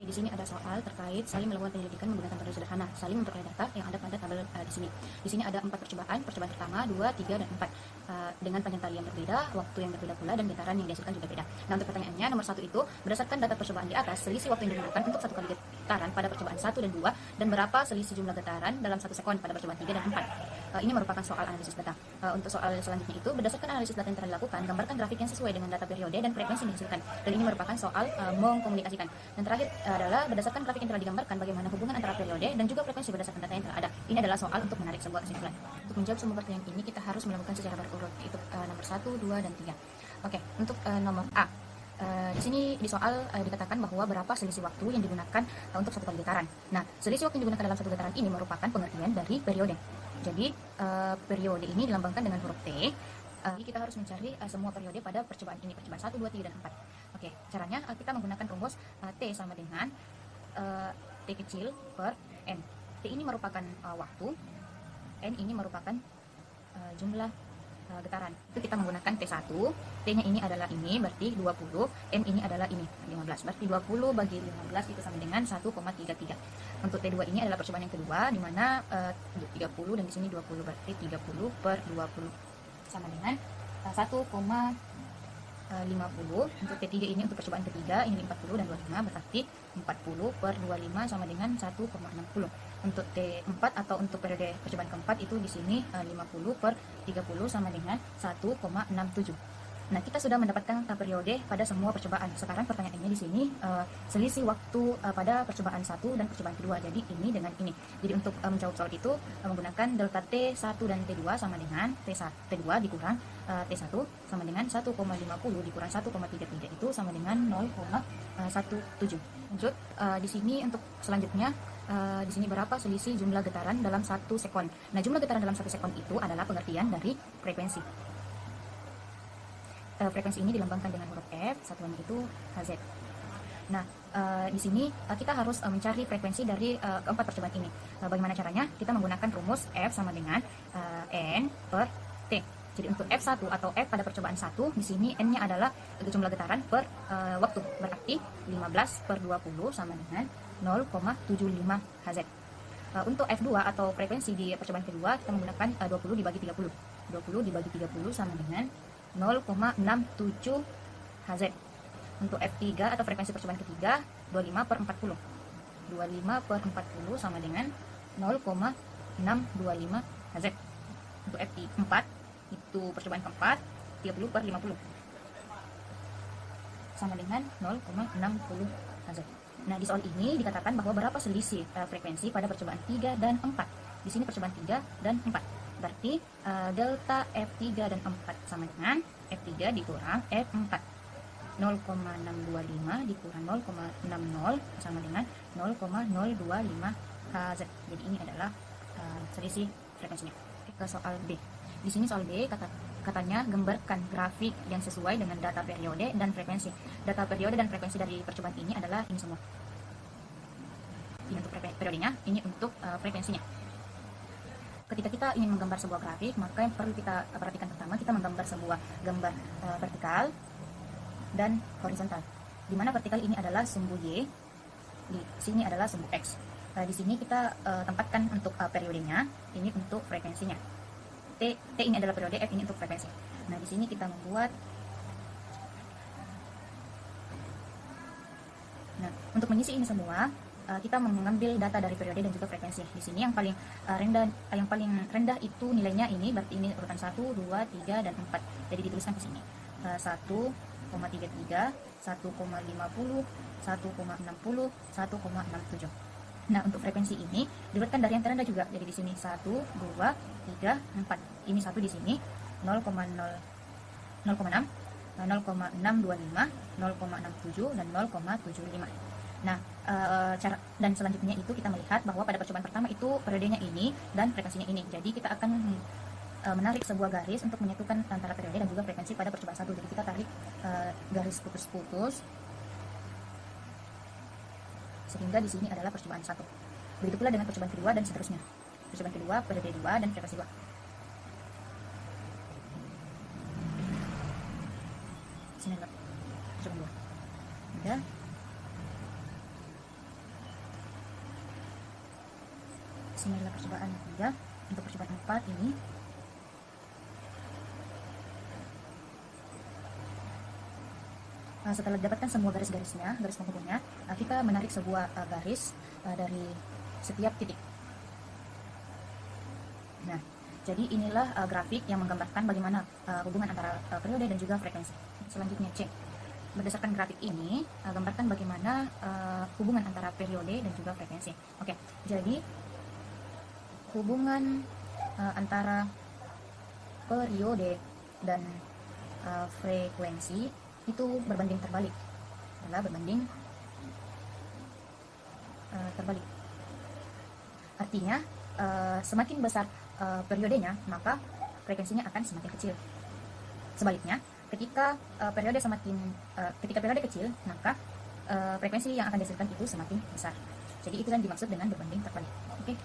Di sini ada soal terkait saling melakukan penyelidikan menggunakan metode sederhana, saling memperoleh data yang ada pada tabel di sini. Di sini ada 4 percobaan pertama, 2, 3, dan 4. Dengan panjang tali yang berbeda, waktu yang berbeda pula, dan getaran yang dihasilkan juga beda. Nah, untuk pertanyaannya, nomor 1 itu, berdasarkan data percobaan di atas, selisih waktu yang digunakan untuk satu kali getaran pada percobaan 1 dan 2, dan berapa selisih jumlah getaran dalam 1 sekon pada percobaan 3 dan 4. Ini merupakan soal analisis data. Untuk soal selanjutnya itu, berdasarkan analisis data yang telah dilakukan, gambarkan grafik yang sesuai dengan data periode dan frekuensi yang dihasilkan. Dan ini merupakan soal mengkomunikasikan. Dan terakhir adalah berdasarkan grafik yang telah digambarkan bagaimana hubungan antara periode dan juga frekuensi berdasarkan data yang telah ada. Ini adalah soal untuk menarik sebuah kesimpulan. Untuk menjawab semua pertanyaan ini, kita harus melakukan secara berurut, yaitu nomor 1, 2, dan 3. Oke, untuk nomor A. Di sini di soal dikatakan bahwa berapa selisih waktu yang digunakan untuk satu kali getaran. Nah, selisih waktu yang digunakan dalam satu getaran ini merupakan pengertian dari periode. Jadi, periode ini dilambangkan dengan huruf T. Jadi kita harus mencari semua periode pada percobaan ini, percobaan 1, 2, 3, dan 4. Oke, caranya kita menggunakan rumus T sama dengan T kecil per N. T ini merupakan waktu, N ini merupakan jumlah getaran. Itu kita menggunakan T1, T-nya ini adalah ini, berarti 20, M ini adalah ini, 15. Berarti 20 bagi 15 itu sama dengan 1,33. Untuk T2 ini adalah percobaan yang kedua, di mana 30 dan di sini 20, berarti 30 per 20 sama dengan 1,50. Untuk T3 ini untuk percobaan ketiga, ini 40 dan 25, berarti 40 per 25 sama dengan 1,60. Untuk T4 atau untuk periode percobaan keempat itu di sini 50 per 30 sama dengan 1,67. Nah, kita sudah mendapatkan periode pada semua percobaan. Sekarang pertanyaannya di sini selisih waktu pada percobaan 1 dan percobaan kedua. Jadi ini dengan ini. Jadi untuk menjawab soal itu menggunakan delta T1 dan T2 sama dengan T2 dikurang T1 sama dengan 1,50 dikurang 1,33 itu sama dengan 0,17. Lanjut di sini untuk selanjutnya di sini berapa selisih jumlah getaran dalam 1 sekon. Nah, jumlah getaran dalam 1 sekon itu adalah pengertian dari frekuensi. Frekuensi ini dilambangkan dengan huruf F, satuannya itu Hz. Nah, di sini kita harus mencari frekuensi dari keempat percobaan ini. Bagaimana caranya? Kita menggunakan rumus F sama dengan N per T. Jadi untuk F1 atau F pada percobaan 1, di sini N-nya adalah jumlah getaran per waktu. Berarti 15 per 20 sama dengan 0,75 Hz. Untuk F2 atau frekuensi di percobaan kedua, kita menggunakan 20 dibagi 30. 20 dibagi 30 sama dengan 0,67 Hz. Untuk F3 atau frekuensi percobaan ketiga, 25 per 40. 25 per 40 sama dengan 0,625 Hz. Untuk F4 itu percobaan keempat, 30 per 50 sama dengan 0,60 Hz. Nah, di soal ini dikatakan bahwa berapa selisih frekuensi pada percobaan 3 dan 4. Di sini percobaan 3 dan 4. Berarti delta F3 dan 4 sama dengan F3 dikurang F4. 0,625 dikurang 0,60 sama dengan 0,025 Hz. Jadi ini adalah selisih frekuensinya. Ke soal B. Di sini soal B katanya gambarkan grafik yang sesuai dengan data periode dan frekuensi. Data periode dan frekuensi dari percobaan ini adalah ini semua. Ini untuk periodenya, ini untuk frekuensinya. Ketika kita ingin menggambar sebuah grafik, maka yang perlu kita perhatikan pertama, kita menggambar sebuah gambar vertikal dan horizontal. Di mana vertikal ini adalah sumbu Y, di sini adalah sumbu X. Di sini kita tempatkan untuk periodenya, ini untuk frekuensinya. T ini adalah periode, F ini untuk frekuensi. Nah, di sini kita membuat. Nah, untuk mengisi ini semua, kita mengambil data dari periode dan juga frekuensi. Di sini yang paling rendah itu nilainya ini, berarti ini urutan 1, 2, 3, dan 4. Jadi dituliskan di sini. 1,33, 1,50, 1,60, 1,67. Nah, untuk frekuensi ini diurutkan dari yang terendah juga. Jadi di sini 1, 2, 3, 4. Ini 1 di sini 0,6, 0,625, 0,67 dan 0,75. Nah, cara dan selanjutnya itu kita melihat bahwa pada percobaan pertama itu periodenya ini dan frekuensinya ini. Jadi kita akan menarik sebuah garis untuk menyatukan antara periode dan juga frekuensi pada percobaan 1. Jadi kita tarik garis putus-putus sehingga di sini adalah percobaan 1. Begitu pula dengan percobaan kedua dan seterusnya. Percobaan kedua, periode 2 dan frekuensi 2. Sini adalah percobaan 2. Ada Ini adalah percobaan yang ketiga. Untuk percobaan 4 ini setelah didapatkan semua garis-garisnya, garis penghubungnya, kita menarik sebuah garis dari setiap titik. Nah, jadi inilah grafik yang menggambarkan bagaimana hubungan antara periode dan juga frekuensi. Selanjutnya C. Berdasarkan grafik ini, gambarkan bagaimana hubungan antara periode dan juga frekuensi. Oke, jadi hubungan antara periode dan frekuensi itu berbanding terbalik, adalah berbanding terbalik. Artinya semakin besar periodenya, maka frekuensinya akan semakin kecil. Sebaliknya, ketika periode kecil, maka frekuensi yang akan dihasilkan itu semakin besar. Jadi itu yang dimaksud dengan berbanding terbalik. Oke.